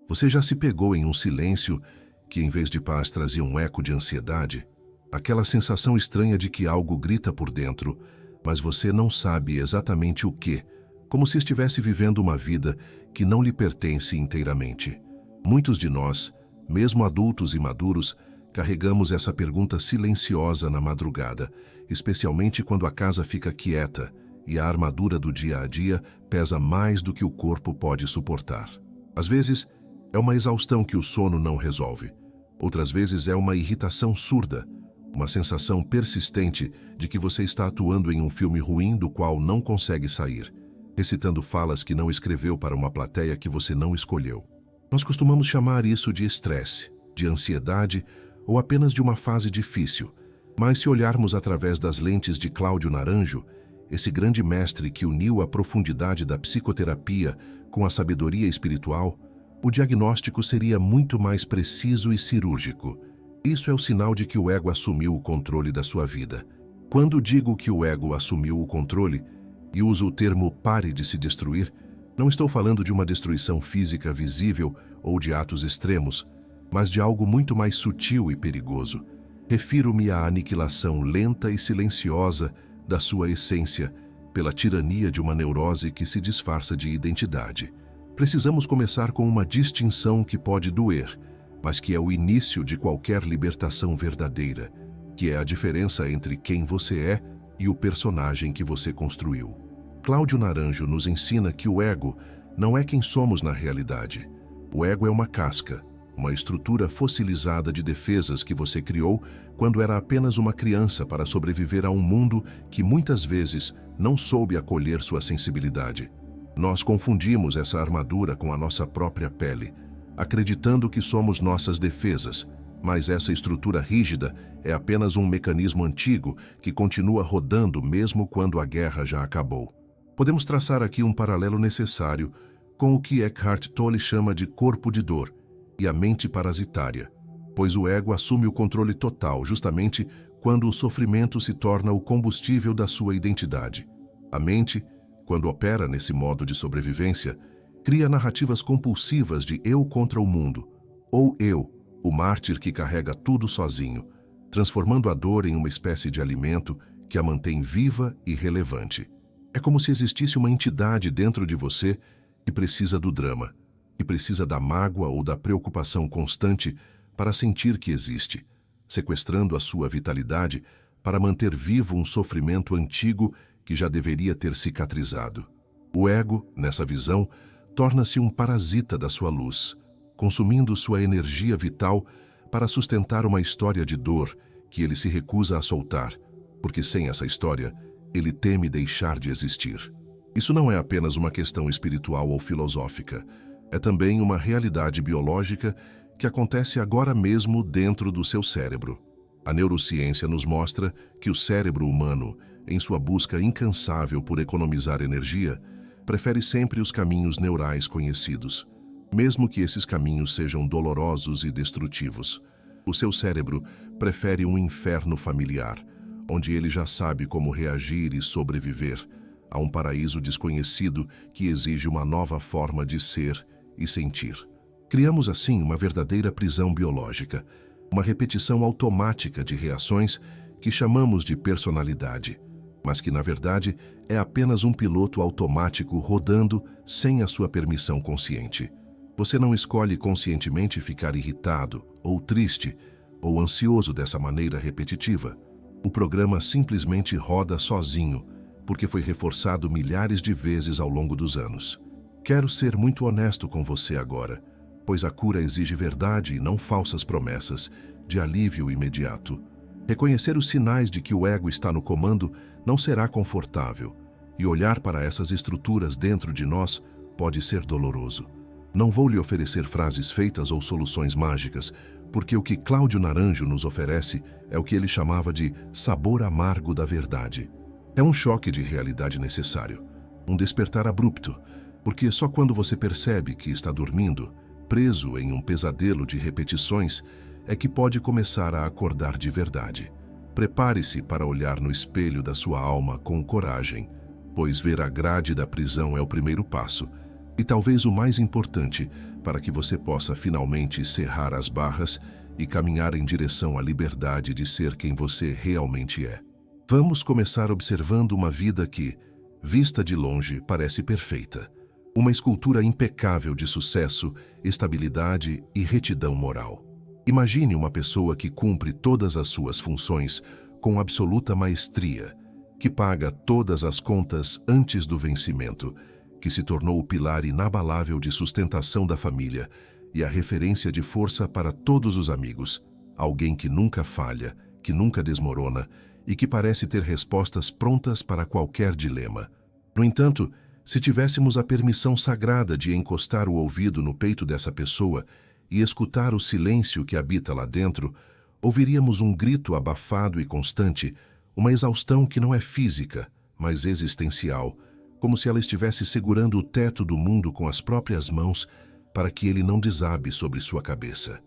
Você já se pegou em um silêncio que, em vez de paz, trazia um eco de ansiedade? Aquela sensação estranha de que algo grita por dentro, mas você não sabe exatamente o quê, como se estivesse vivendo uma vida que não lhe pertence inteiramente. Muitos de nós, mesmo adultos e maduros, carregamos essa pergunta silenciosa na madrugada, especialmente quando a casa fica quieta e a armadura do dia a dia pesa mais do que o corpo pode suportar. Às vezes, é uma exaustão que o sono não resolve. Outras vezes é uma irritação surda, uma sensação persistente de que você está atuando em um filme ruim do qual não consegue sair, recitando falas que não escreveu para uma plateia que você não escolheu. Nós costumamos chamar isso de estresse, de ansiedade ou apenas de uma fase difícil, mas se olharmos através das lentes de Cláudio Naranjo, esse grande mestre que uniu a profundidade da psicoterapia com a sabedoria espiritual, o diagnóstico seria muito mais preciso e cirúrgico. Isso é o sinal de que o ego assumiu o controle da sua vida. Quando digo que o ego assumiu o controle, e uso o termo pare de se destruir, não estou falando de uma destruição física visível ou de atos extremos, mas de algo muito mais sutil e perigoso. Refiro-me à aniquilação lenta e silenciosa da sua essência pela tirania de uma neurose que se disfarça de identidade. Precisamos começar com uma distinção que pode doer, mas que é o início de qualquer libertação verdadeira, que é a diferença entre quem você é e o personagem que você construiu. Cláudio Naranjo nos ensina que o ego não é quem somos na realidade. O ego é uma casca, uma estrutura fossilizada de defesas que você criou quando era apenas uma criança para sobreviver a um mundo que muitas vezes não soube acolher sua sensibilidade. Nós confundimos essa armadura com a nossa própria pele, acreditando que somos nossas defesas, mas essa estrutura rígida é apenas um mecanismo antigo que continua rodando mesmo quando a guerra já acabou. Podemos traçar aqui um paralelo necessário com o que Eckhart Tolle chama de corpo de dor e a mente parasitária, pois o ego assume o controle total justamente quando o sofrimento se torna o combustível da sua identidade. A mente, quando opera nesse modo de sobrevivência, cria narrativas compulsivas de eu contra o mundo, ou eu, o mártir que carrega tudo sozinho, transformando a dor em uma espécie de alimento que a mantém viva e relevante. É como se existisse uma entidade dentro de você que precisa do drama, que precisa da mágoa ou da preocupação constante para sentir que existe, sequestrando a sua vitalidade para manter vivo um sofrimento antigo que já deveria ter cicatrizado. O ego, nessa visão, torna-se um parasita da sua luz, consumindo sua energia vital para sustentar uma história de dor que ele se recusa a soltar, porque sem essa história, ele teme deixar de existir. Isso não é apenas uma questão espiritual ou filosófica, é também uma realidade biológica que acontece agora mesmo dentro do seu cérebro. A neurociência nos mostra que o cérebro humano, em sua busca incansável por economizar energia, prefere sempre os caminhos neurais conhecidos, mesmo que esses caminhos sejam dolorosos e destrutivos. O seu cérebro prefere um inferno familiar, onde ele já sabe como reagir e sobreviver, a um paraíso desconhecido que exige uma nova forma de ser e sentir. Criamos assim uma verdadeira prisão biológica, uma repetição automática de reações que chamamos de personalidade, mas que na verdade é apenas um piloto automático rodando sem a sua permissão consciente. Você não escolhe conscientemente ficar irritado, ou triste, ou ansioso dessa maneira repetitiva. O programa simplesmente roda sozinho, porque foi reforçado milhares de vezes ao longo dos anos. Quero ser muito honesto com você agora, pois a cura exige verdade e não falsas promessas de alívio imediato. Reconhecer os sinais de que o ego está no comando não será confortável, e olhar para essas estruturas dentro de nós pode ser doloroso. Não vou lhe oferecer frases feitas ou soluções mágicas, porque o que Cláudio Naranjo nos oferece é o que ele chamava de sabor amargo da verdade. É um choque de realidade necessário, um despertar abrupto, porque só quando você percebe que está dormindo, preso em um pesadelo de repetições, é que pode começar a acordar de verdade. Prepare-se para olhar no espelho da sua alma com coragem, pois ver a grade da prisão é o primeiro passo, e talvez o mais importante para que você possa finalmente cerrar as barras e caminhar em direção à liberdade de ser quem você realmente é. Vamos começar observando uma vida que, vista de longe, parece perfeita. Uma escultura impecável de sucesso, estabilidade e retidão moral. Imagine uma pessoa que cumpre todas as suas funções com absoluta maestria, que paga todas as contas antes do vencimento, que se tornou o pilar inabalável de sustentação da família e a referência de força para todos os amigos. Alguém que nunca falha, que nunca desmorona e que parece ter respostas prontas para qualquer dilema. No entanto, se tivéssemos a permissão sagrada de encostar o ouvido no peito dessa pessoa e escutar o silêncio que habita lá dentro, ouviríamos um grito abafado e constante, uma exaustão que não é física, mas existencial, como se ela estivesse segurando o teto do mundo com as próprias mãos para que ele não desabe sobre sua cabeça.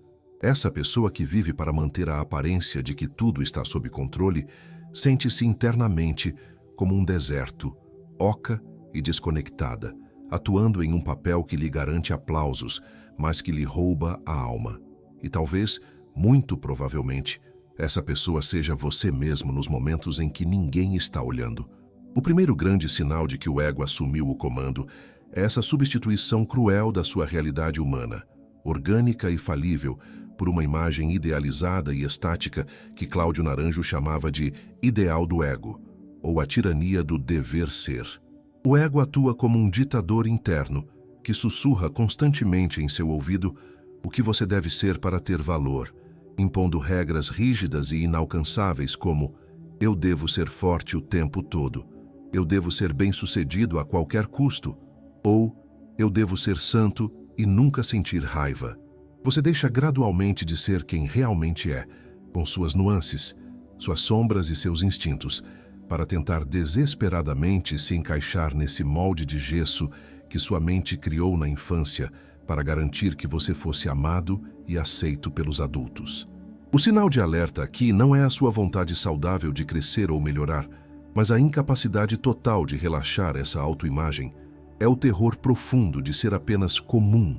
Essa pessoa que vive para manter a aparência de que tudo está sob controle, sente-se internamente como um deserto, oca e desconectada, atuando em um papel que lhe garante aplausos, mas que lhe rouba a alma. E talvez, muito provavelmente, essa pessoa seja você mesmo nos momentos em que ninguém está olhando. O primeiro grande sinal de que o ego assumiu o comando é essa substituição cruel da sua realidade humana, orgânica e falível, por uma imagem idealizada e estática que Cláudio Naranjo chamava de ideal do ego, ou a tirania do dever ser. O ego atua como um ditador interno que sussurra constantemente em seu ouvido o que você deve ser para ter valor, impondo regras rígidas e inalcançáveis como: eu devo ser forte o tempo todo, eu devo ser bem-sucedido a qualquer custo, ou eu devo ser santo e nunca sentir raiva. Você deixa gradualmente de ser quem realmente é, com suas nuances, suas sombras e seus instintos, para tentar desesperadamente se encaixar nesse molde de gesso que sua mente criou na infância para garantir que você fosse amado e aceito pelos adultos. O sinal de alerta aqui não é a sua vontade saudável de crescer ou melhorar, mas a incapacidade total de relaxar essa autoimagem. É o terror profundo de ser apenas comum,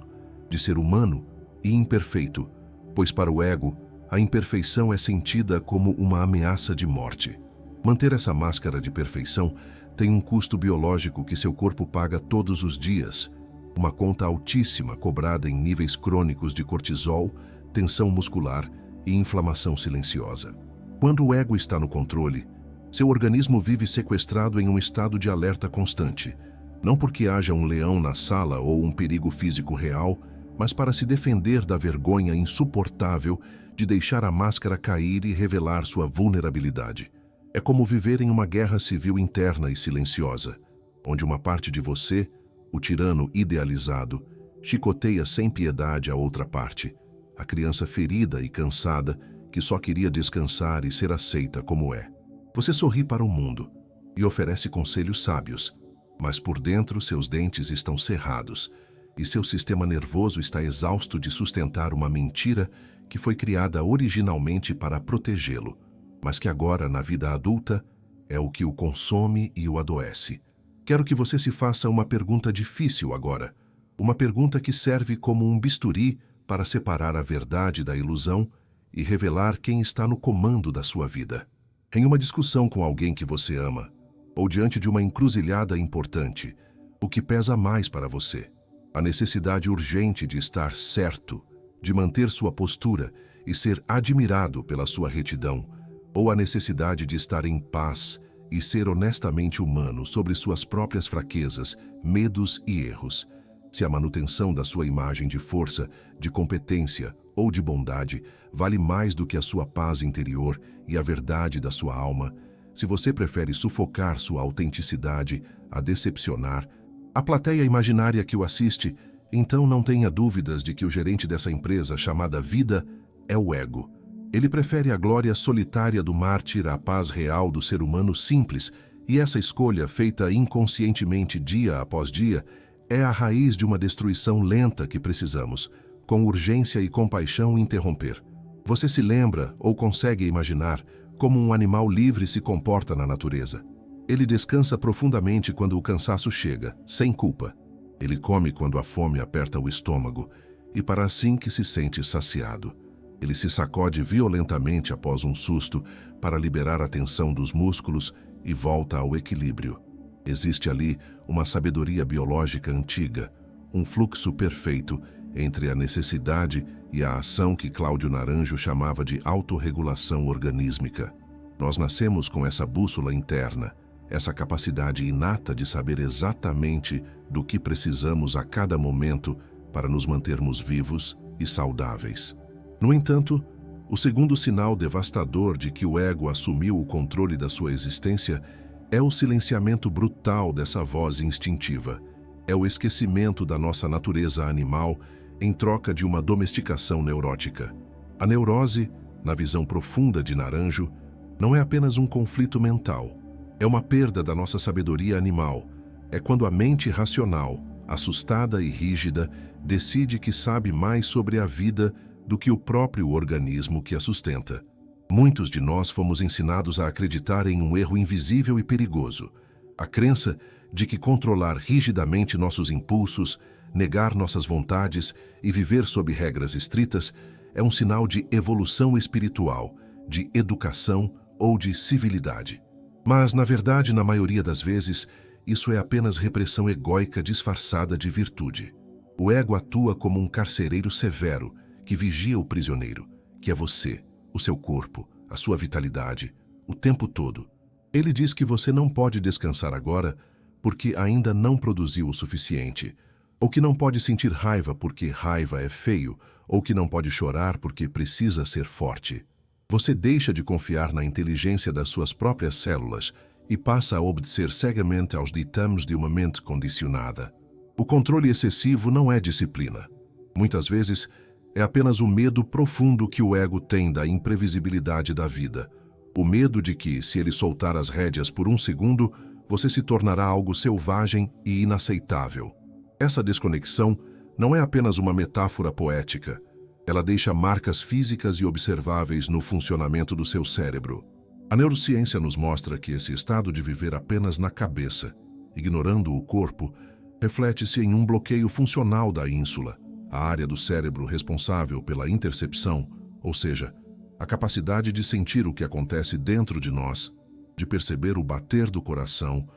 de ser humano e imperfeito, pois para o ego, a imperfeição é sentida como uma ameaça de morte. Manter essa máscara de perfeição tem um custo biológico que seu corpo paga todos os dias, uma conta altíssima cobrada em níveis crônicos de cortisol, tensão muscular e inflamação silenciosa. Quando o ego está no controle, seu organismo vive sequestrado em um estado de alerta constante, não porque haja um leão na sala ou um perigo físico real, mas para se defender da vergonha insuportável de deixar a máscara cair e revelar sua vulnerabilidade. É como viver em uma guerra civil interna e silenciosa, onde uma parte de você, o tirano idealizado, chicoteia sem piedade a outra parte, a criança ferida e cansada que só queria descansar e ser aceita como é. Você sorri para o mundo e oferece conselhos sábios, mas por dentro seus dentes estão cerrados e seu sistema nervoso está exausto de sustentar uma mentira que foi criada originalmente para protegê-lo, mas que agora, na vida adulta, é o que o consome e o adoece. Quero que você se faça uma pergunta difícil agora, uma pergunta que serve como um bisturi para separar a verdade da ilusão e revelar quem está no comando da sua vida. Em uma discussão com alguém que você ama, ou diante de uma encruzilhada importante, o que pesa mais para você? A necessidade urgente de estar certo, de manter sua postura e ser admirado pela sua retidão, ou a necessidade de estar em paz e ser honestamente humano sobre suas próprias fraquezas, medos e erros? Se a manutenção da sua imagem de força, de competência ou de bondade vale mais do que a sua paz interior e a verdade da sua alma, se você prefere sufocar sua autenticidade a decepcionar a plateia imaginária que o assiste, então não tenha dúvidas de que o gerente dessa empresa chamada vida é o ego. Ele prefere a glória solitária do mártir à paz real do ser humano simples, e essa escolha, feita inconscientemente dia após dia, é a raiz de uma destruição lenta que precisamos, com urgência e compaixão, interromper. Você se lembra ou consegue imaginar como um animal livre se comporta na natureza? Ele descansa profundamente quando o cansaço chega, sem culpa. Ele come quando a fome aperta o estômago e para assim que se sente saciado. Ele se sacode violentamente após um susto para liberar a tensão dos músculos e volta ao equilíbrio. Existe ali uma sabedoria biológica antiga, um fluxo perfeito entre a necessidade e a ação que Cláudio Naranjo chamava de autorregulação organísmica. Nós nascemos com essa bússola interna, essa capacidade inata de saber exatamente do que precisamos a cada momento para nos mantermos vivos e saudáveis. No entanto, o segundo sinal devastador de que o ego assumiu o controle da sua existência é o silenciamento brutal dessa voz instintiva. É o esquecimento da nossa natureza animal em troca de uma domesticação neurótica. A neurose, na visão profunda de Naranjo, não é apenas um conflito mental. É uma perda da nossa sabedoria animal. É quando a mente racional, assustada e rígida, decide que sabe mais sobre a vida do que o próprio organismo que a sustenta. Muitos de nós fomos ensinados a acreditar em um erro invisível e perigoso, a crença de que controlar rigidamente nossos impulsos, negar nossas vontades e viver sob regras estritas é um sinal de evolução espiritual, de educação ou de civilidade. Mas, na verdade, na maioria das vezes, isso é apenas repressão egóica disfarçada de virtude. O ego atua como um carcereiro severo que vigia o prisioneiro, que é você, o seu corpo, a sua vitalidade, o tempo todo. Ele diz que você não pode descansar agora porque ainda não produziu o suficiente, ou que não pode sentir raiva porque raiva é feio, ou que não pode chorar porque precisa ser forte. Você deixa de confiar na inteligência das suas próprias células e passa a obedecer cegamente aos ditames de uma mente condicionada. O controle excessivo não é disciplina. Muitas vezes, é apenas o medo profundo que o ego tem da imprevisibilidade da vida. O medo de que, se ele soltar as rédeas por um segundo, você se tornará algo selvagem e inaceitável. Essa desconexão não é apenas uma metáfora poética. Ela deixa marcas físicas e observáveis no funcionamento do seu cérebro. A neurociência nos mostra que esse estado de viver apenas na cabeça, ignorando o corpo, reflete-se em um bloqueio funcional da ínsula, a área do cérebro responsável pela intercepção, ou seja, a capacidade de sentir o que acontece dentro de nós, de perceber o bater do coração,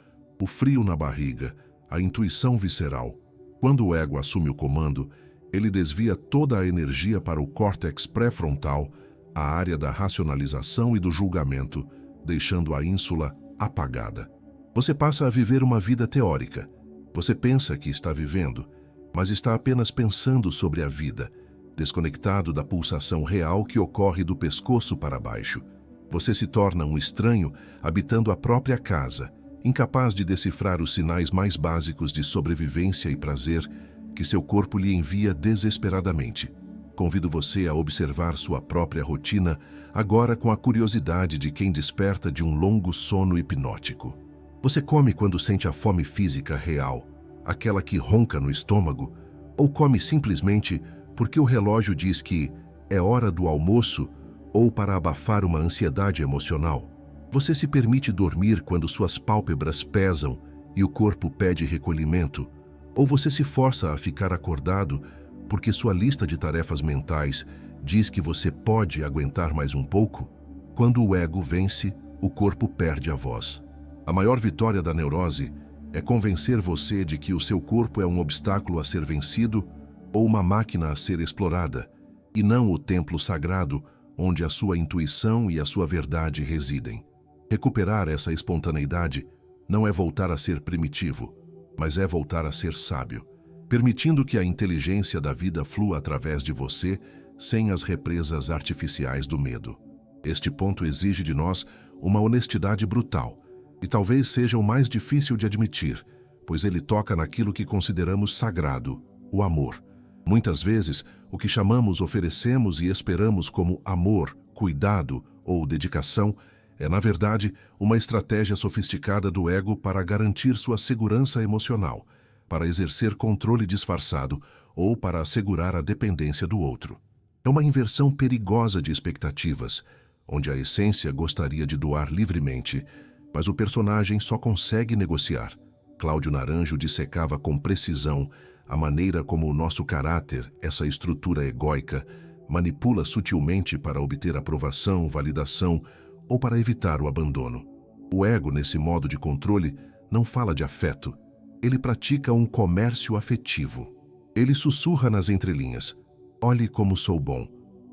o frio na barriga, a intuição visceral. Quando o ego assume o comando, ele desvia toda a energia para o córtex pré-frontal, a área da racionalização e do julgamento, deixando a ínsula apagada. Você passa a viver uma vida teórica. Você pensa que está vivendo, mas está apenas pensando sobre a vida, desconectado da pulsação real que ocorre do pescoço para baixo. Você se torna um estranho habitando a própria casa, incapaz de decifrar os sinais mais básicos de sobrevivência e prazer que seu corpo lhe envia desesperadamente. Convido você a observar sua própria rotina, agora com a curiosidade de quem desperta de um longo sono hipnótico. Você come quando sente a fome física real, aquela que ronca no estômago, ou come simplesmente porque o relógio diz que é hora do almoço ou para abafar uma ansiedade emocional? Você se permite dormir quando suas pálpebras pesam e o corpo pede recolhimento? Ou você se força a ficar acordado porque sua lista de tarefas mentais diz que você pode aguentar mais um pouco? Quando o ego vence, o corpo perde a voz. A maior vitória da neurose é convencer você de que o seu corpo é um obstáculo a ser vencido ou uma máquina a ser explorada, e não o templo sagrado onde a sua intuição e a sua verdade residem. Recuperar essa espontaneidade não é voltar a ser primitivo, mas é voltar a ser sábio, permitindo que a inteligência da vida flua através de você sem as represas artificiais do medo. Este ponto exige de nós uma honestidade brutal, e talvez seja o mais difícil de admitir, pois ele toca naquilo que consideramos sagrado, o amor. Muitas vezes, o que chamamos, oferecemos e esperamos como amor, cuidado ou dedicação é, na verdade, uma estratégia sofisticada do ego para garantir sua segurança emocional, para exercer controle disfarçado ou para assegurar a dependência do outro. É uma inversão perigosa de expectativas, onde a essência gostaria de doar livremente, mas o personagem só consegue negociar. Cláudio Naranjo dissecava com precisão a maneira como o nosso caráter, essa estrutura egóica, manipula sutilmente para obter aprovação, validação ou para evitar o abandono. O ego, nesse modo de controle, não fala de afeto. Ele pratica um comércio afetivo. Ele sussurra nas entrelinhas: olhe como sou bom,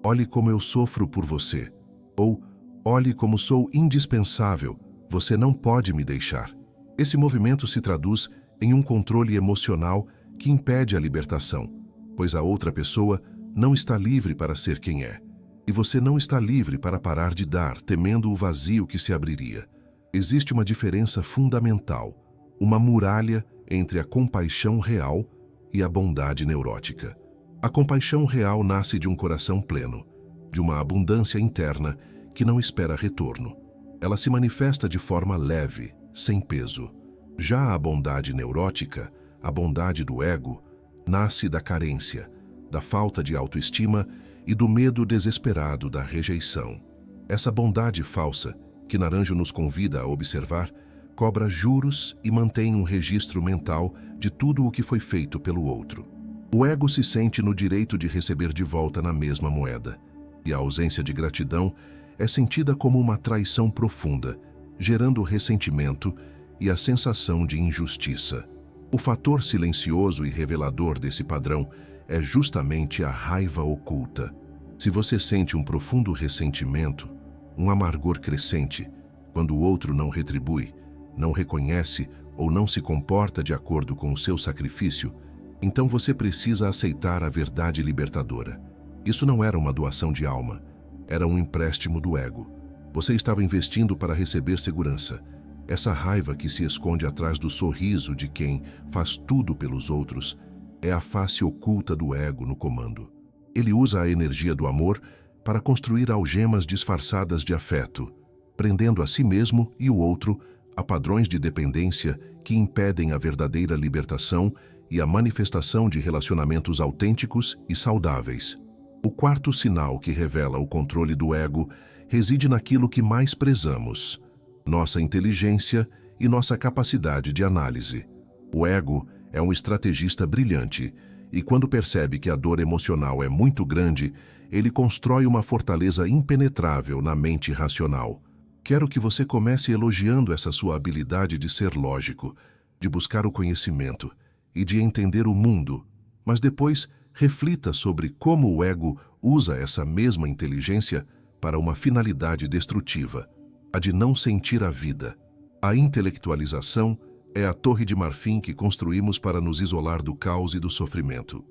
olhe como eu sofro por você, ou olhe como sou indispensável, você não pode me deixar. Esse movimento se traduz em um controle emocional que impede a libertação, pois a outra pessoa não está livre para ser quem é, e você não está livre para parar de dar, temendo o vazio que se abriria. Existe uma diferença fundamental, uma muralha entre a compaixão real e a bondade neurótica. A compaixão real nasce de um coração pleno, de uma abundância interna que não espera retorno. Ela se manifesta de forma leve, sem peso. Já a bondade neurótica, a bondade do ego, nasce da carência, da falta de autoestima e do medo desesperado da rejeição. Essa bondade falsa, que Naranjo nos convida a observar, cobra juros e mantém um registro mental de tudo o que foi feito pelo outro. O ego se sente no direito de receber de volta na mesma moeda, e a ausência de gratidão é sentida como uma traição profunda, gerando ressentimento e a sensação de injustiça. O fator silencioso e revelador desse padrão é justamente a raiva oculta. Se você sente um profundo ressentimento, um amargor crescente, quando o outro não retribui, não reconhece ou não se comporta de acordo com o seu sacrifício, então você precisa aceitar a verdade libertadora. Isso não era uma doação de alma, era um empréstimo do ego. Você estava investindo para receber segurança. Essa raiva que se esconde atrás do sorriso de quem faz tudo pelos outros é a face oculta do ego no comando. Ele usa a energia do amor para construir algemas disfarçadas de afeto, prendendo a si mesmo e o outro a padrões de dependência que impedem a verdadeira libertação e a manifestação de relacionamentos autênticos e saudáveis. O quarto sinal que revela o controle do ego reside naquilo que mais prezamos: nossa inteligência e nossa capacidade de análise. O ego é um estrategista brilhante e, quando percebe que a dor emocional é muito grande, ele constrói uma fortaleza impenetrável na mente racional. Quero que você comece elogiando essa sua habilidade de ser lógico, de buscar o conhecimento e de entender o mundo, mas depois reflita sobre como o ego usa essa mesma inteligência para uma finalidade destrutiva, a de não sentir a vida. A intelectualização é a torre de marfim que construímos para nos isolar do caos e do sofrimento.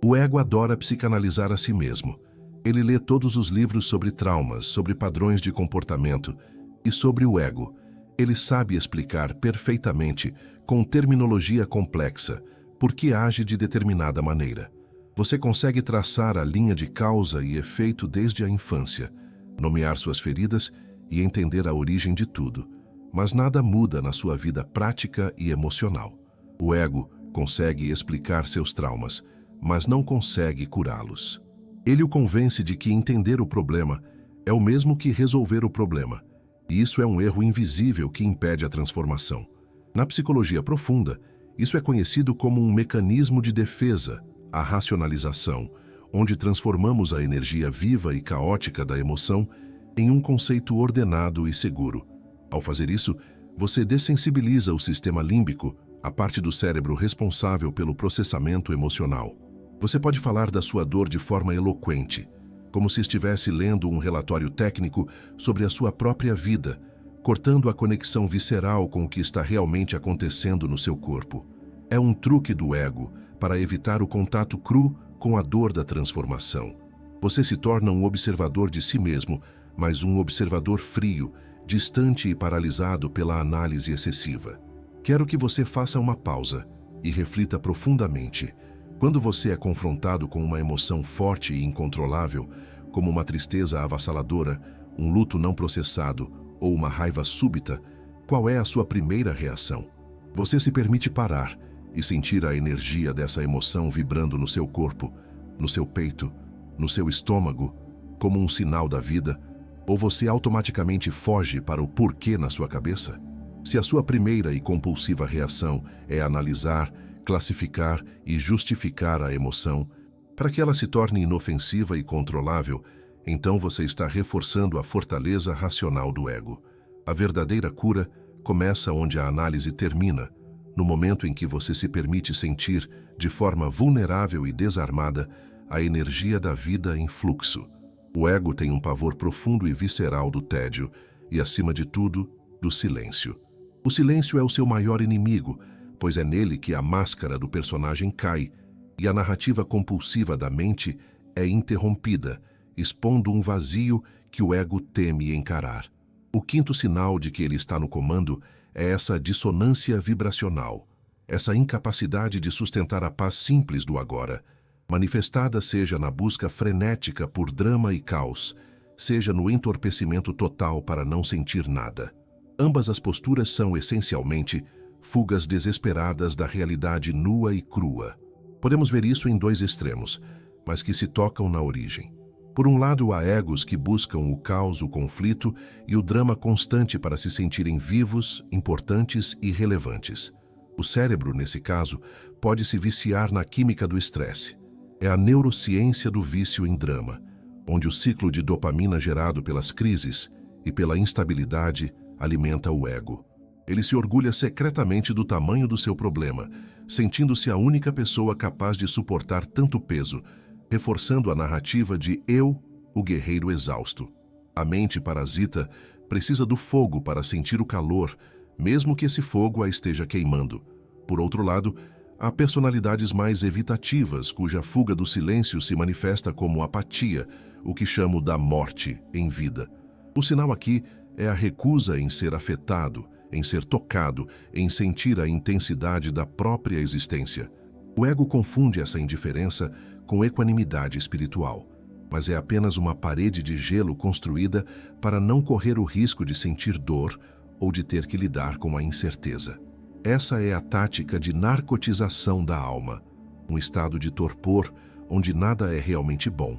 O ego adora psicanalizar a si mesmo. Ele lê todos os livros sobre traumas, sobre padrões de comportamento e sobre o ego. Ele sabe explicar perfeitamente, com terminologia complexa, por que age de determinada maneira. Você consegue traçar a linha de causa e efeito desde a infância, nomear suas feridas e entender a origem de tudo, mas nada muda na sua vida prática e emocional. O ego consegue explicar seus traumas, mas não consegue curá-los. Ele o convence de que entender o problema é o mesmo que resolver o problema, e isso é um erro invisível que impede a transformação. Na psicologia profunda, isso é conhecido como um mecanismo de defesa, a racionalização, onde transformamos a energia viva e caótica da emoção em um conceito ordenado e seguro. Ao fazer isso, você dessensibiliza o sistema límbico, a parte do cérebro responsável pelo processamento emocional. Você pode falar da sua dor de forma eloquente, como se estivesse lendo um relatório técnico sobre a sua própria vida, cortando a conexão visceral com o que está realmente acontecendo no seu corpo. É um truque do ego para evitar o contato cru com a dor da transformação. Você se torna um observador de si mesmo, mas um observador frio, distante e paralisado pela análise excessiva. Quero que você faça uma pausa e reflita profundamente. Quando você é confrontado com uma emoção forte e incontrolável, como uma tristeza avassaladora, um luto não processado ou uma raiva súbita, qual é a sua primeira reação? Você se permite parar e sentir a energia dessa emoção vibrando no seu corpo, no seu peito, no seu estômago, como um sinal da vida, ou você automaticamente foge para o porquê na sua cabeça? Se a sua primeira e compulsiva reação é analisar, classificar e justificar a emoção para que ela se torne inofensiva e controlável, então você está reforçando a fortaleza racional do ego. A verdadeira cura começa onde a análise termina, no momento em que você se permite sentir, de forma vulnerável e desarmada, a energia da vida em fluxo. O ego tem um pavor profundo e visceral do tédio e, acima de tudo, do silêncio. O silêncio é o seu maior inimigo, pois é nele que a máscara do personagem cai e a narrativa compulsiva da mente é interrompida, expondo um vazio que o ego teme encarar. O quinto sinal de que ele está no comando é essa dissonância vibracional, essa incapacidade de sustentar a paz simples do agora, manifestada seja na busca frenética por drama e caos, seja no entorpecimento total para não sentir nada. Ambas as posturas são, essencialmente, fugas desesperadas da realidade nua e crua. Podemos ver isso em dois extremos, mas que se tocam na origem. Por um lado, há egos que buscam o caos, o conflito e o drama constante para se sentirem vivos, importantes e relevantes. O cérebro, nesse caso, pode se viciar na química do estresse. É a neurociência do vício em drama, onde o ciclo de dopamina gerado pelas crises e pela instabilidade alimenta o ego. Ele se orgulha secretamente do tamanho do seu problema, sentindo-se a única pessoa capaz de suportar tanto peso, reforçando a narrativa de eu, o guerreiro exausto. A mente parasita precisa do fogo para sentir o calor, mesmo que esse fogo a esteja queimando. Por outro lado, há personalidades mais evitativas, cuja fuga do silêncio se manifesta como apatia, o que chamo da morte em vida. O sinal aqui é a recusa em ser afetado, em ser tocado, em sentir a intensidade da própria existência. O ego confunde essa indiferença com equanimidade espiritual, mas é apenas uma parede de gelo construída para não correr o risco de sentir dor ou de ter que lidar com a incerteza. Essa é a tática de narcotização da alma, um estado de torpor onde nada é realmente bom,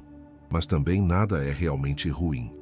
mas também nada é realmente ruim.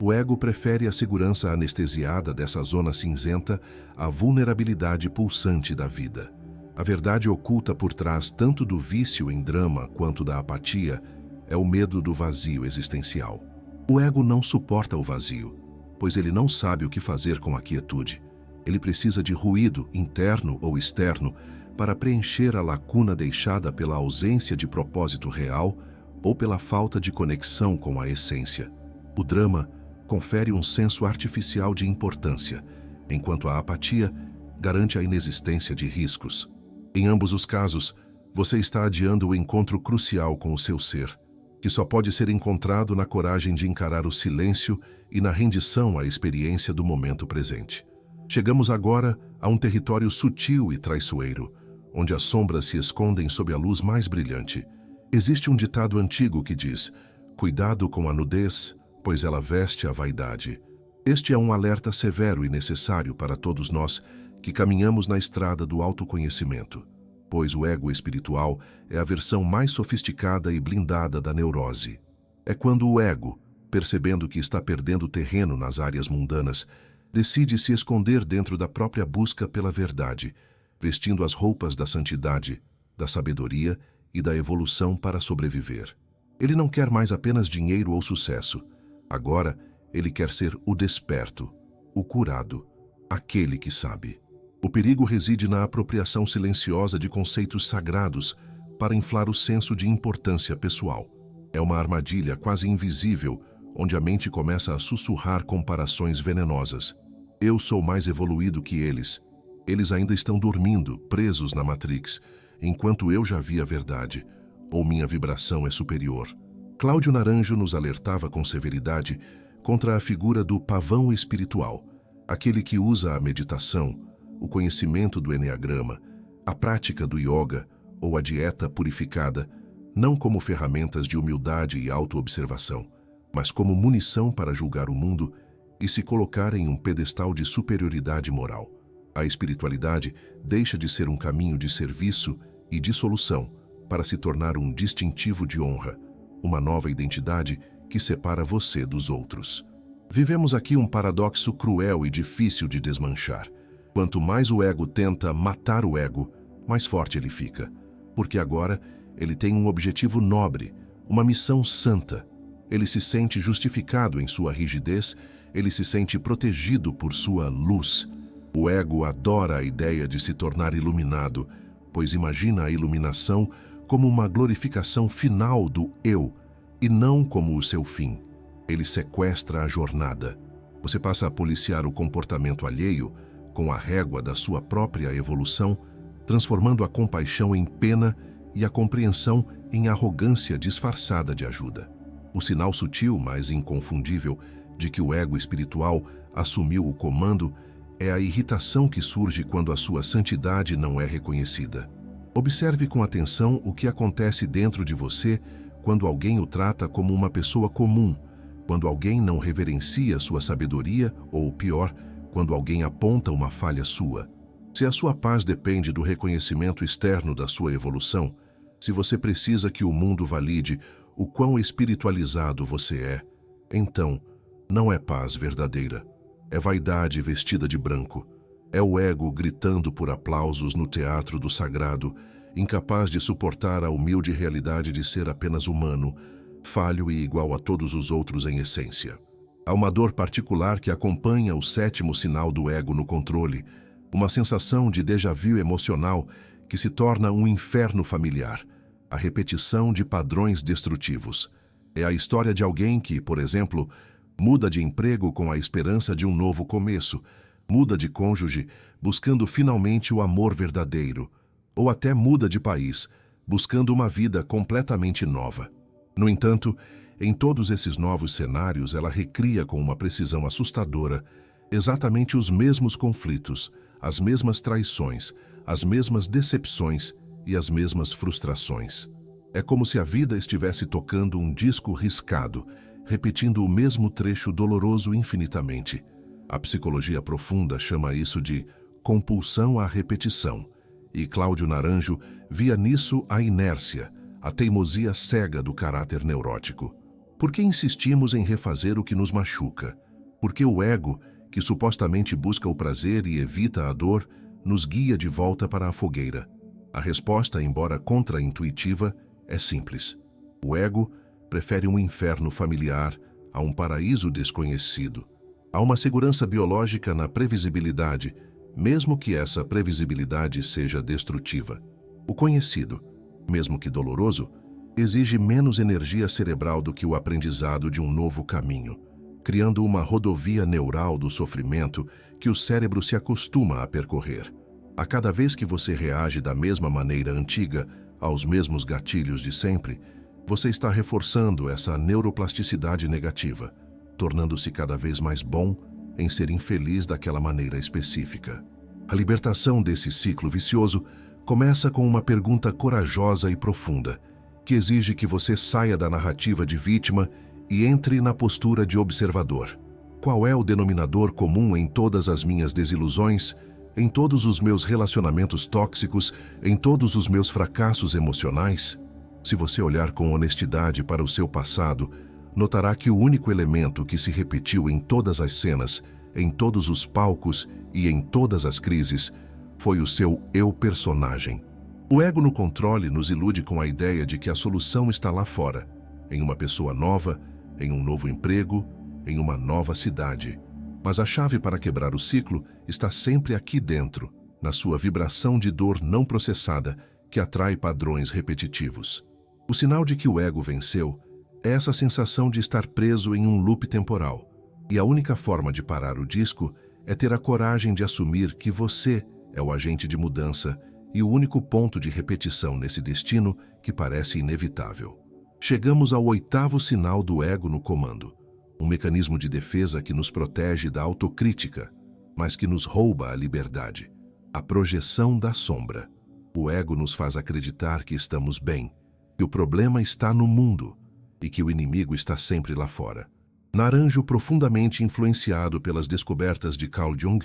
O ego prefere a segurança anestesiada dessa zona cinzenta à vulnerabilidade pulsante da vida. A verdade oculta por trás tanto do vício em drama quanto da apatia é o medo do vazio existencial. O ego não suporta o vazio, pois ele não sabe o que fazer com a quietude. Ele precisa de ruído, interno ou externo, para preencher a lacuna deixada pela ausência de propósito real ou pela falta de conexão com a essência. O drama confere um senso artificial de importância, enquanto a apatia garante a inexistência de riscos. Em ambos os casos, você está adiando o encontro crucial com o seu ser, que só pode ser encontrado na coragem de encarar o silêncio e na rendição à experiência do momento presente. Chegamos agora a um território sutil e traiçoeiro, onde as sombras se escondem sob a luz mais brilhante. Existe um ditado antigo que diz: "Cuidado com a nudez, pois ela veste a vaidade." Este é um alerta severo e necessário para todos nós que caminhamos na estrada do autoconhecimento, pois o ego espiritual é a versão mais sofisticada e blindada da neurose. É quando o ego, percebendo que está perdendo terreno nas áreas mundanas, decide se esconder dentro da própria busca pela verdade, vestindo as roupas da santidade, da sabedoria e da evolução para sobreviver. Ele não quer mais apenas dinheiro ou sucesso. Agora, ele quer ser o desperto, o curado, aquele que sabe. O perigo reside na apropriação silenciosa de conceitos sagrados para inflar o senso de importância pessoal. É uma armadilha quase invisível, onde a mente começa a sussurrar comparações venenosas. Eu sou mais evoluído que eles. Eles ainda estão dormindo, presos na Matrix, enquanto eu já vi a verdade, ou minha vibração é superior. Cláudio Naranjo nos alertava com severidade contra a figura do pavão espiritual, aquele que usa a meditação, o conhecimento do eneagrama, a prática do yoga ou a dieta purificada, não como ferramentas de humildade e autoobservação, mas como munição para julgar o mundo e se colocar em um pedestal de superioridade moral. A espiritualidade deixa de ser um caminho de serviço e dissolução para se tornar um distintivo de honra, uma nova identidade que separa você dos outros. Vivemos aqui um paradoxo cruel e difícil de desmanchar. Quanto mais o ego tenta matar o ego, mais forte ele fica, porque agora ele tem um objetivo nobre, uma missão santa. Ele se sente justificado em sua rigidez, ele se sente protegido por sua luz. O ego adora a ideia de se tornar iluminado, pois imagina a iluminação como uma glorificação final do eu, e não como o seu fim. Ele sequestra a jornada. Você passa a policiar o comportamento alheio com a régua da sua própria evolução, transformando a compaixão em pena e a compreensão em arrogância disfarçada de ajuda. O sinal sutil, mas inconfundível, de que o ego espiritual assumiu o comando é a irritação que surge quando a sua santidade não é reconhecida. Observe com atenção o que acontece dentro de você quando alguém o trata como uma pessoa comum, quando alguém não reverencia sua sabedoria ou, pior, quando alguém aponta uma falha sua. Se a sua paz depende do reconhecimento externo da sua evolução, se você precisa que o mundo valide o quão espiritualizado você é, então não é paz verdadeira. É vaidade vestida de branco. É o ego gritando por aplausos no teatro do sagrado, incapaz de suportar a humilde realidade de ser apenas humano, falho e igual a todos os outros em essência. Há uma dor particular que acompanha o sétimo sinal do ego no controle, uma sensação de déjà-vu emocional que se torna um inferno familiar, a repetição de padrões destrutivos. É a história de alguém que, por exemplo, muda de emprego com a esperança de um novo começo, muda de cônjuge buscando finalmente o amor verdadeiro, ou até muda de país, buscando uma vida completamente nova. No entanto, em todos esses novos cenários, ela recria com uma precisão assustadora exatamente os mesmos conflitos, as mesmas traições, as mesmas decepções e as mesmas frustrações. É como se a vida estivesse tocando um disco riscado, repetindo o mesmo trecho doloroso infinitamente. A psicologia profunda chama isso de compulsão à repetição, e Cláudio Naranjo via nisso a inércia, a teimosia cega do caráter neurótico. Por que insistimos em refazer o que nos machuca? Porque o ego, que supostamente busca o prazer e evita a dor, nos guia de volta para a fogueira. A resposta, embora contra-intuitiva, é simples. O ego prefere um inferno familiar a um paraíso desconhecido. Há uma segurança biológica na previsibilidade, mesmo que essa previsibilidade seja destrutiva. O conhecido, mesmo que doloroso, exige menos energia cerebral do que o aprendizado de um novo caminho, criando uma rodovia neural do sofrimento que o cérebro se acostuma a percorrer. A cada vez que você reage da mesma maneira antiga, aos mesmos gatilhos de sempre, você está reforçando essa neuroplasticidade negativa, tornando-se cada vez mais bom em ser infeliz daquela maneira específica. A libertação desse ciclo vicioso começa com uma pergunta corajosa e profunda, que exige que você saia da narrativa de vítima e entre na postura de observador. Qual é o denominador comum em todas as minhas desilusões, em todos os meus relacionamentos tóxicos, em todos os meus fracassos emocionais? Se você olhar com honestidade para o seu passado, notará que o único elemento que se repetiu em todas as cenas, em todos os palcos e em todas as crises, foi o seu eu-personagem. O ego no controle nos ilude com a ideia de que a solução está lá fora, em uma pessoa nova, em um novo emprego, em uma nova cidade. Mas a chave para quebrar o ciclo está sempre aqui dentro, na sua vibração de dor não processada, que atrai padrões repetitivos. O sinal de que o ego venceu é essa sensação de estar preso em um loop temporal. E a única forma de parar o disco é ter a coragem de assumir que você é o agente de mudança e o único ponto de repetição nesse destino que parece inevitável. Chegamos ao oitavo sinal do ego no comando, um mecanismo de defesa que nos protege da autocrítica, mas que nos rouba a liberdade, a projeção da sombra. O ego nos faz acreditar que estamos bem, que o problema está no mundo e que o inimigo está sempre lá fora. Naranjo, profundamente influenciado pelas descobertas de Carl Jung,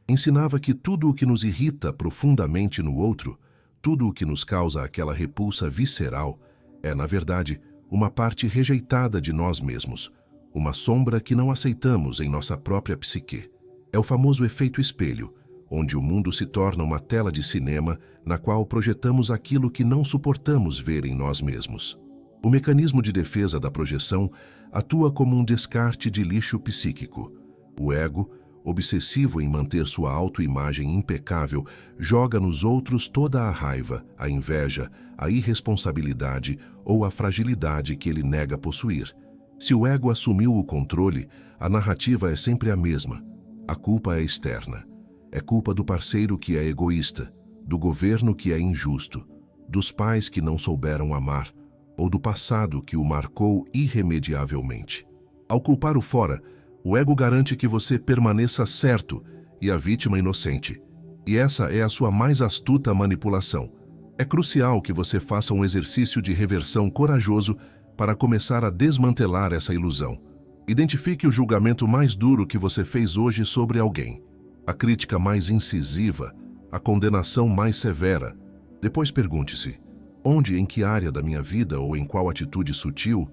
ensinava que tudo o que nos irrita profundamente no outro, tudo o que nos causa aquela repulsa visceral, é, na verdade, uma parte rejeitada de nós mesmos, uma sombra que não aceitamos em nossa própria psique. É o famoso efeito espelho, onde o mundo se torna uma tela de cinema na qual projetamos aquilo que não suportamos ver em nós mesmos. O mecanismo de defesa da projeção atua como um descarte de lixo psíquico. O ego, obsessivo em manter sua autoimagem impecável, joga nos outros toda a raiva, a inveja, a irresponsabilidade ou a fragilidade que ele nega possuir. Se o ego assumiu o controle, a narrativa é sempre a mesma. A culpa é externa. É culpa do parceiro que é egoísta, do governo que é injusto, dos pais que não souberam amar, ou do passado que o marcou irremediavelmente. Ao culpar o fora, o ego garante que você permaneça certo e a vítima inocente. E essa é a sua mais astuta manipulação. É crucial que você faça um exercício de reversão corajoso para começar a desmantelar essa ilusão. Identifique o julgamento mais duro que você fez hoje sobre alguém, a crítica mais incisiva, a condenação mais severa. Depois pergunte-se: onde, em que área da minha vida ou em qual atitude sutil,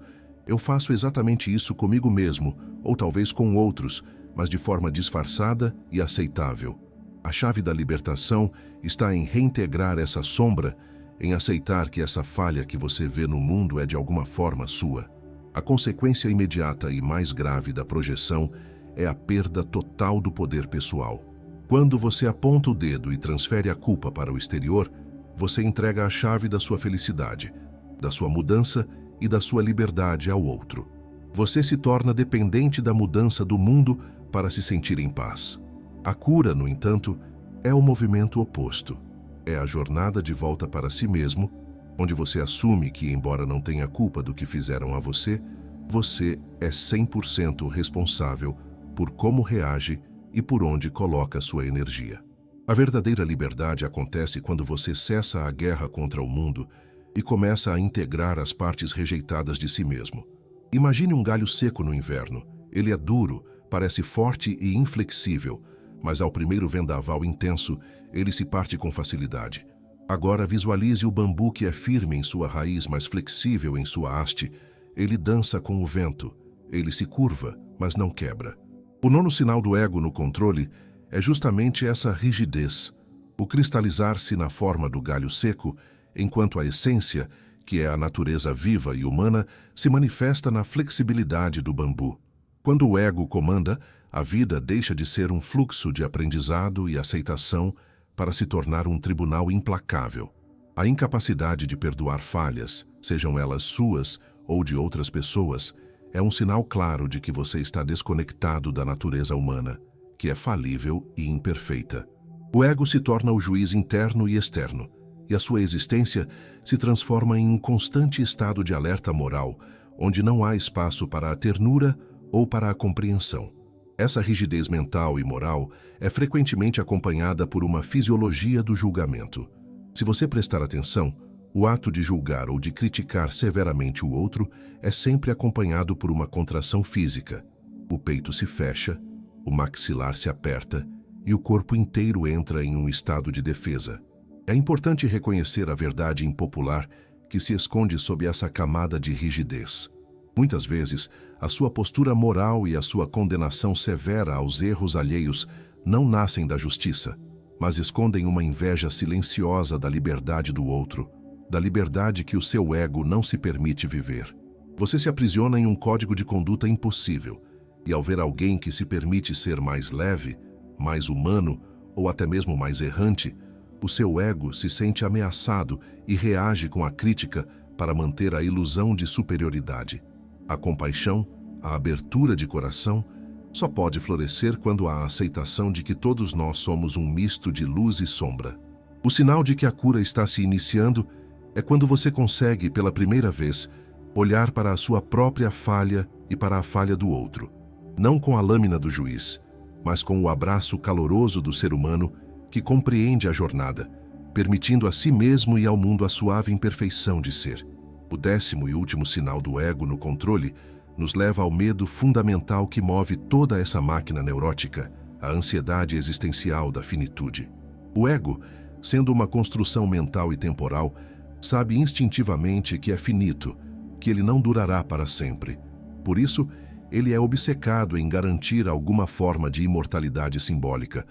eu faço exatamente isso comigo mesmo, ou talvez com outros, mas de forma disfarçada e aceitável. A chave da libertação está em reintegrar essa sombra, em aceitar que essa falha que você vê no mundo é de alguma forma sua. A consequência imediata e mais grave da projeção é a perda total do poder pessoal. Quando você aponta o dedo e transfere a culpa para o exterior, você entrega a chave da sua felicidade, da sua mudança e da sua liberdade ao outro. Você se torna dependente da mudança do mundo para se sentir em paz. A cura, no entanto, é o movimento oposto. É a jornada de volta para si mesmo, onde você assume que, embora não tenha culpa do que fizeram a você, você é 100% responsável por como reage e por onde coloca sua energia. A verdadeira liberdade acontece quando você cessa a guerra contra o mundo e começa a integrar as partes rejeitadas de si mesmo. Imagine um galho seco no inverno. Ele é duro, parece forte e inflexível, mas ao primeiro vendaval intenso, ele se parte com facilidade. Agora visualize o bambu que é firme em sua raiz, mas flexível em sua haste. Ele dança com o vento. Ele se curva, mas não quebra. O nono sinal do ego no controle é justamente essa rigidez, o cristalizar-se na forma do galho seco, enquanto a essência, que é a natureza viva e humana, se manifesta na flexibilidade do bambu. Quando o ego comanda, a vida deixa de ser um fluxo de aprendizado e aceitação para se tornar um tribunal implacável. A incapacidade de perdoar falhas, sejam elas suas ou de outras pessoas, é um sinal claro de que você está desconectado da natureza humana, que é falível e imperfeita. O ego se torna o juiz interno e externo, e a sua existência se transforma em um constante estado de alerta moral, onde não há espaço para a ternura ou para a compreensão. Essa rigidez mental e moral é frequentemente acompanhada por uma fisiologia do julgamento. Se você prestar atenção, o ato de julgar ou de criticar severamente o outro é sempre acompanhado por uma contração física. O peito se fecha, o maxilar se aperta e o corpo inteiro entra em um estado de defesa. É importante reconhecer a verdade impopular que se esconde sob essa camada de rigidez. Muitas vezes, a sua postura moral e a sua condenação severa aos erros alheios não nascem da justiça, mas escondem uma inveja silenciosa da liberdade do outro, da liberdade que o seu ego não se permite viver. Você se aprisiona em um código de conduta impossível, e ao ver alguém que se permite ser mais leve, mais humano ou até mesmo mais errante, o seu ego se sente ameaçado e reage com a crítica para manter a ilusão de superioridade. A compaixão, a abertura de coração, só pode florescer quando há a aceitação de que todos nós somos um misto de luz e sombra. O sinal de que a cura está se iniciando é quando você consegue, pela primeira vez, olhar para a sua própria falha e para a falha do outro, não com a lâmina do juiz, mas com o abraço caloroso do ser humano que compreende a jornada, permitindo a si mesmo e ao mundo a suave imperfeição de ser. O 10º e último sinal do ego no controle nos leva ao medo fundamental que move toda essa máquina neurótica, a ansiedade existencial da finitude. O ego, sendo uma construção mental e temporal, sabe instintivamente que é finito, que ele não durará para sempre. Por isso, ele é obcecado em garantir alguma forma de imortalidade simbólica,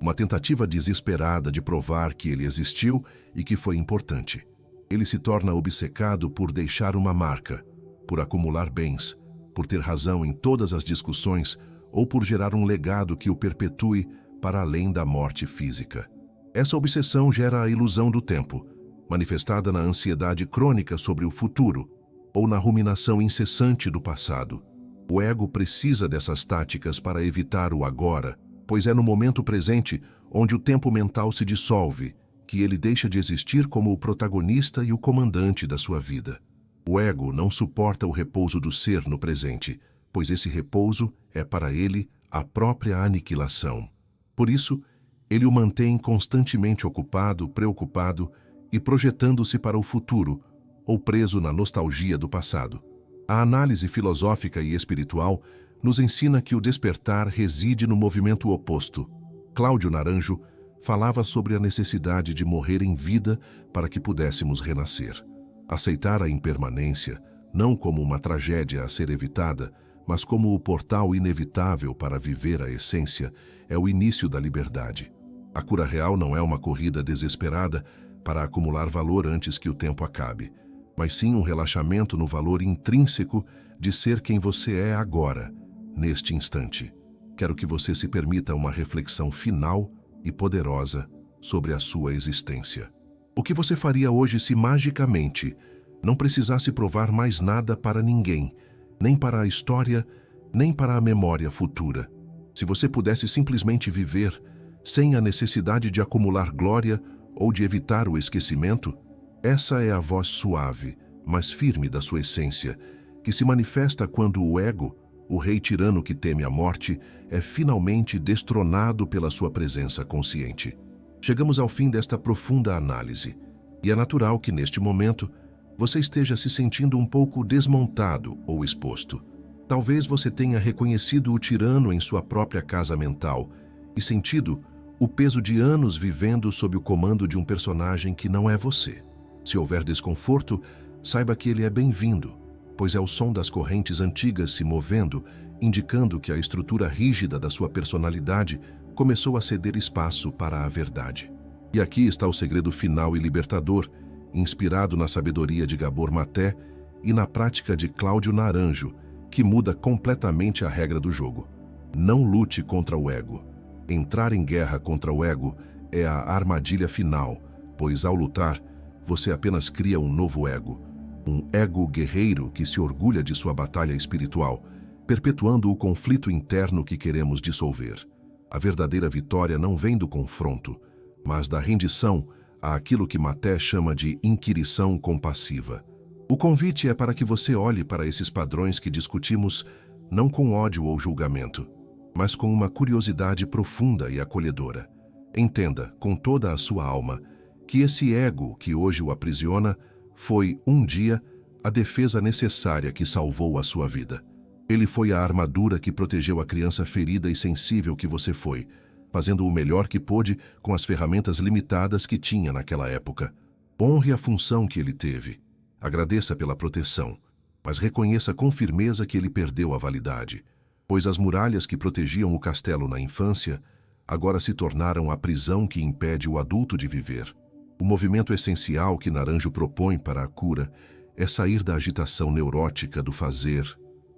uma tentativa desesperada de provar que ele existiu e que foi importante. Ele se torna obcecado por deixar uma marca, por acumular bens, por ter razão em todas as discussões ou por gerar um legado que o perpetue para além da morte física. Essa obsessão gera a ilusão do tempo, manifestada na ansiedade crônica sobre o futuro ou na ruminação incessante do passado. O ego precisa dessas táticas para evitar o agora, pois é no momento presente onde o tempo mental se dissolve, que ele deixa de existir como o protagonista e o comandante da sua vida. O ego não suporta o repouso do ser no presente, pois esse repouso é para ele a própria aniquilação. Por isso, ele o mantém constantemente ocupado, preocupado e projetando-se para o futuro, ou preso na nostalgia do passado. A análise filosófica e espiritual nos ensina que o despertar reside no movimento oposto. Cláudio Naranjo falava sobre a necessidade de morrer em vida para que pudéssemos renascer. Aceitar a impermanência, não como uma tragédia a ser evitada, mas como o portal inevitável para viver a essência, é o início da liberdade. A cura real não é uma corrida desesperada para acumular valor antes que o tempo acabe, mas sim um relaxamento no valor intrínseco de ser quem você é agora, neste instante. Quero que você se permita uma reflexão final e poderosa sobre a sua existência. O que você faria hoje se magicamente não precisasse provar mais nada para ninguém, nem para a história, nem para a memória futura? Se você pudesse simplesmente viver, sem a necessidade de acumular glória ou de evitar o esquecimento? Essa é a voz suave, mas firme da sua essência, que se manifesta quando o ego, o rei tirano que teme a morte, é finalmente destronado pela sua presença consciente. Chegamos ao fim desta profunda análise, e é natural que neste momento você esteja se sentindo um pouco desmontado ou exposto. Talvez você tenha reconhecido o tirano em sua própria casa mental e sentido o peso de anos vivendo sob o comando de um personagem que não é você. Se houver desconforto, saiba que ele é bem-vindo, pois é o som das correntes antigas se movendo, indicando que a estrutura rígida da sua personalidade começou a ceder espaço para a verdade. E aqui está o segredo final e libertador, inspirado na sabedoria de Gabor Maté e na prática de Cláudio Naranjo, que muda completamente a regra do jogo. Não lute contra o ego. Entrar em guerra contra o ego é a armadilha final, pois ao lutar, você apenas cria um novo ego. Um ego guerreiro que se orgulha de sua batalha espiritual, perpetuando o conflito interno que queremos dissolver. A verdadeira vitória não vem do confronto, mas da rendição àquilo que Maté chama de inquirição compassiva. O convite é para que você olhe para esses padrões que discutimos não com ódio ou julgamento, mas com uma curiosidade profunda e acolhedora. Entenda, com toda a sua alma, que esse ego que hoje o aprisiona foi, um dia, a defesa necessária que salvou a sua vida. Ele foi a armadura que protegeu a criança ferida e sensível que você foi, fazendo o melhor que pôde com as ferramentas limitadas que tinha naquela época. Honre a função que ele teve. Agradeça pela proteção, mas reconheça com firmeza que ele perdeu a validade, pois as muralhas que protegiam o castelo na infância agora se tornaram a prisão que impede o adulto de viver. O movimento essencial que Naranjo propõe para a cura é sair da agitação neurótica do fazer,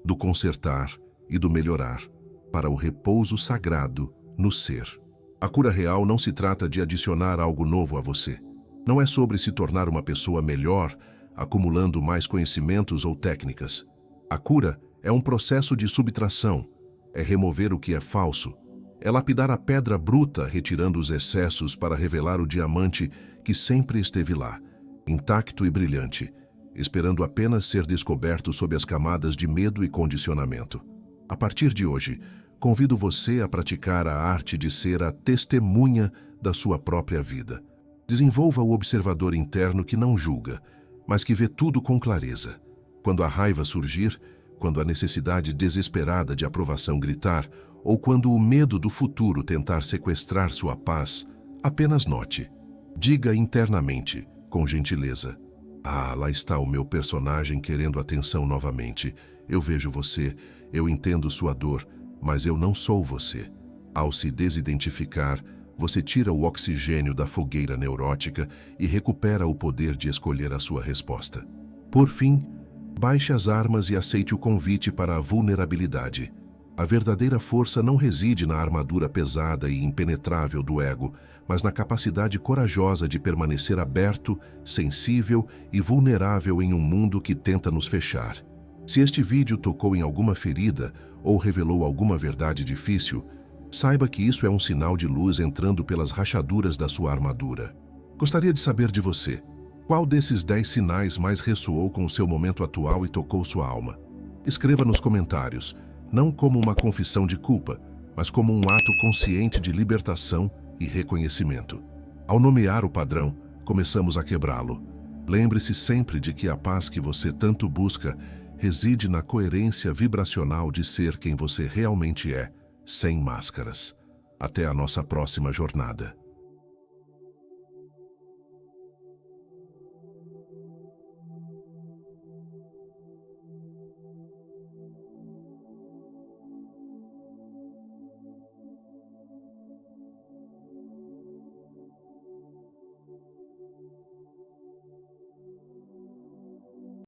do consertar e do melhorar, para o repouso sagrado no ser. A cura real não se trata de adicionar algo novo a você. Não é sobre se tornar uma pessoa melhor, acumulando mais conhecimentos ou técnicas. A cura é um processo de subtração, é remover o que é falso, é lapidar a pedra bruta, retirando os excessos para revelar o diamante que sempre esteve lá, intacto e brilhante, esperando apenas ser descoberto sob as camadas de medo e condicionamento. A partir de hoje, convido você a praticar a arte de ser a testemunha da sua própria vida. Desenvolva o observador interno que não julga, mas que vê tudo com clareza. Quando a raiva surgir, quando a necessidade desesperada de aprovação gritar, ou quando o medo do futuro tentar sequestrar sua paz, apenas note. Diga internamente, com gentileza: "Ah, lá está o meu personagem querendo atenção novamente. Eu vejo você, eu entendo sua dor, mas eu não sou você." Ao se desidentificar, Você tira o oxigênio da fogueira neurótica e recupera o poder de escolher a sua resposta. Por fim, baixe as armas e aceite o convite para a vulnerabilidade. A verdadeira força não reside na armadura pesada e impenetrável do ego, mas na capacidade corajosa de permanecer aberto, sensível e vulnerável em um mundo que tenta nos fechar. Se este vídeo tocou em alguma ferida ou revelou alguma verdade difícil, saiba que isso é um sinal de luz entrando pelas rachaduras da sua armadura. Gostaria de saber de você, qual desses 10 sinais mais ressoou com o seu momento atual e tocou sua alma? Escreva nos comentários, não como uma confissão de culpa, mas como um ato consciente de libertação e reconhecimento. Ao nomear o padrão, começamos a quebrá-lo. Lembre-se sempre de que a paz que você tanto busca reside na coerência vibracional de ser quem você realmente é, sem máscaras. Até a nossa próxima jornada.